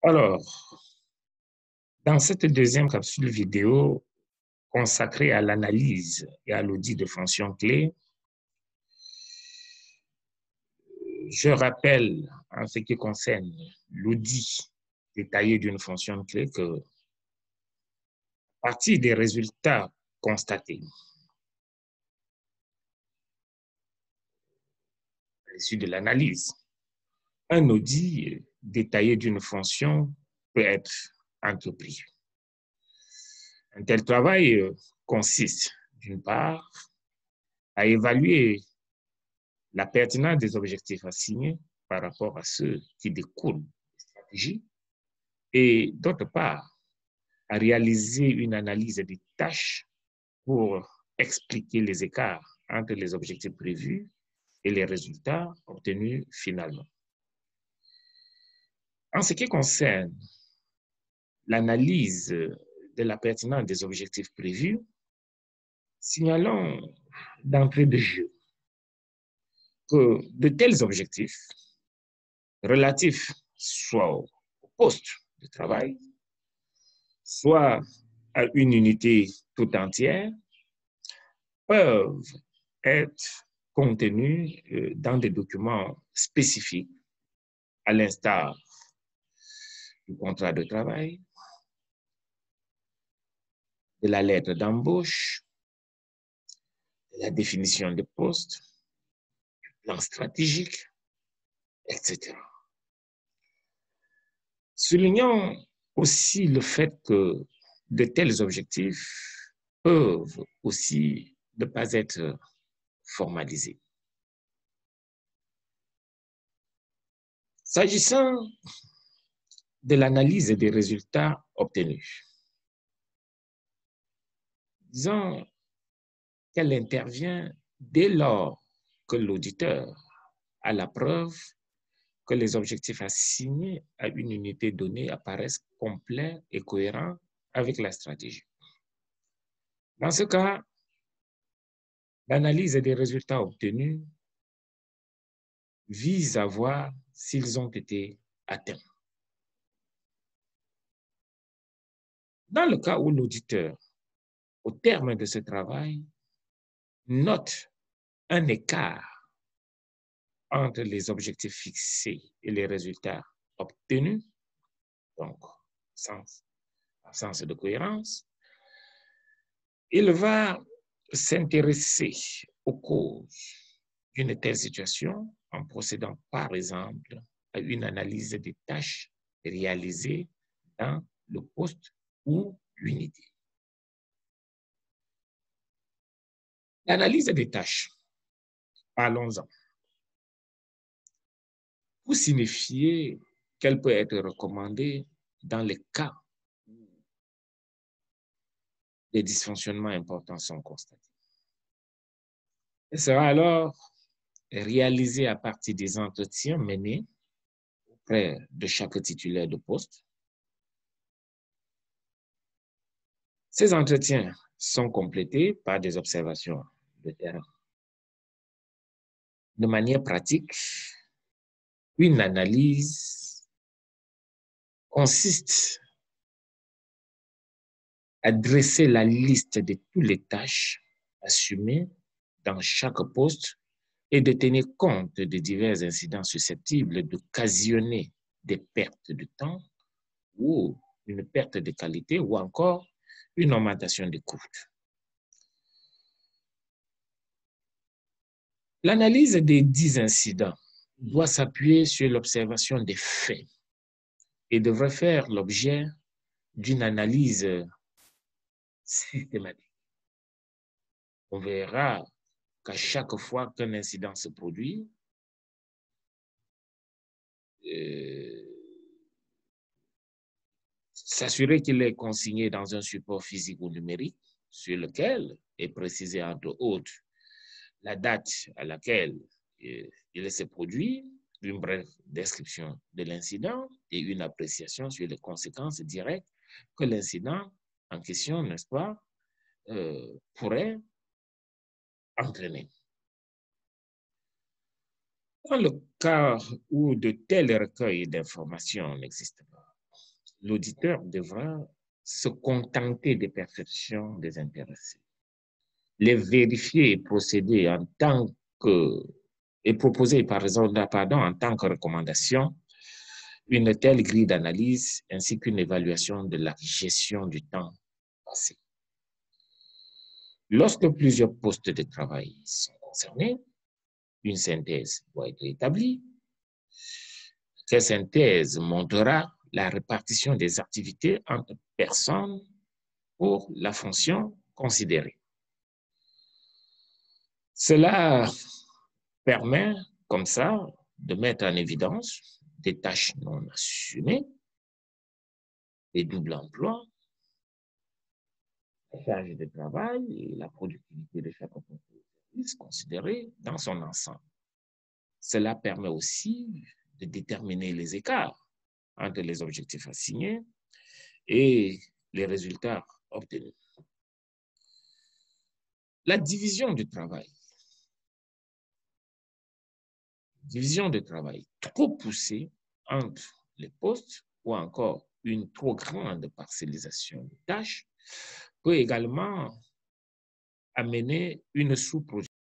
Alors, dans cette deuxième capsule vidéo consacrée à l'analyse et à l'audit de fonctions clés, je rappelle en ce qui concerne l'audit détaillé d'une fonction clé que, à partir des résultats constatés à l'issue de l'analyse, un audit détaillé d'une fonction peut être entrepris. Un tel travail consiste, d'une part, à évaluer la pertinence des objectifs assignés par rapport à ceux qui découlent des stratégies et, d'autre part, à réaliser une analyse des tâches pour expliquer les écarts entre les objectifs prévus et les résultats obtenus finalement. En ce qui concerne l'analyse de la pertinence des objectifs prévus, signalons d'entrée de jeu que de tels objectifs relatifs soit au poste de travail, soit à une unité tout entière, peuvent être contenus dans des documents spécifiques, à l'instar du contrat de travail, de la lettre d'embauche, de la définition de poste, du plan stratégique, etc. Soulignons aussi le fait que de tels objectifs peuvent aussi ne pas être formalisés. S'agissant de l'analyse des résultats obtenus, disons qu'elle intervient dès lors que l'auditeur a la preuve que les objectifs assignés à une unité donnée apparaissent complets et cohérents avec la stratégie. Dans ce cas, l'analyse des résultats obtenus vise à voir s'ils ont été atteints. Dans le cas où l'auditeur, au terme de ce travail, note un écart entre les objectifs fixés et les résultats obtenus, donc absence de cohérence, il va s'intéresser aux causes d'une telle situation en procédant, par exemple, à une analyse des tâches réalisées dans le poste ou l'unité. L'analyse des tâches, parlons-en, pour signifier qu'elle peut être recommandée dans les cas où des dysfonctionnements importants sont constatés. Elle sera alors réalisée à partir des entretiens menés auprès de chaque titulaire de poste. Ces entretiens sont complétés par des observations de terrain. De manière pratique, une analyse consiste à dresser la liste de toutes les tâches assumées dans chaque poste et de tenir compte de divers incidents susceptibles d'occasionner des pertes de temps ou une perte de qualité ou encore une augmentation des coûts. L'analyse des 10 incidents doit s'appuyer sur l'observation des faits et devrait faire l'objet d'une analyse systématique. On verra qu'à chaque fois qu'un incident se produit, s'assurer qu'il est consigné dans un support physique ou numérique sur lequel est précisé entre autres la date à laquelle il s'est produit, une brève description de l'incident et une appréciation sur les conséquences directes que l'incident en question, n'est-ce pas, pourrait entraîner. Dans le cas où de tels recueils d'informations n'existent pas, l'auditeur devra se contenter des perceptions des intéressés, les vérifier et procéder en tant que, et proposer en tant que recommandation une telle grille d'analyse ainsi qu'une évaluation de la gestion du temps passé. Lorsque plusieurs postes de travail sont concernés, une synthèse doit être établie. Cette synthèse montrera la répartition des activités entre personnes pour la fonction considérée. Cela permet, comme ça, de mettre en évidence des tâches non assumées, des doubles emplois, la charge de travail et la productivité de chaque entreprise considérée dans son ensemble. Cela permet aussi de déterminer les écarts entre les objectifs assignés et les résultats obtenus. La division du travail. Division de travail trop poussée entre les postes ou encore une trop grande parcellisation des tâches peut également amener une sous-production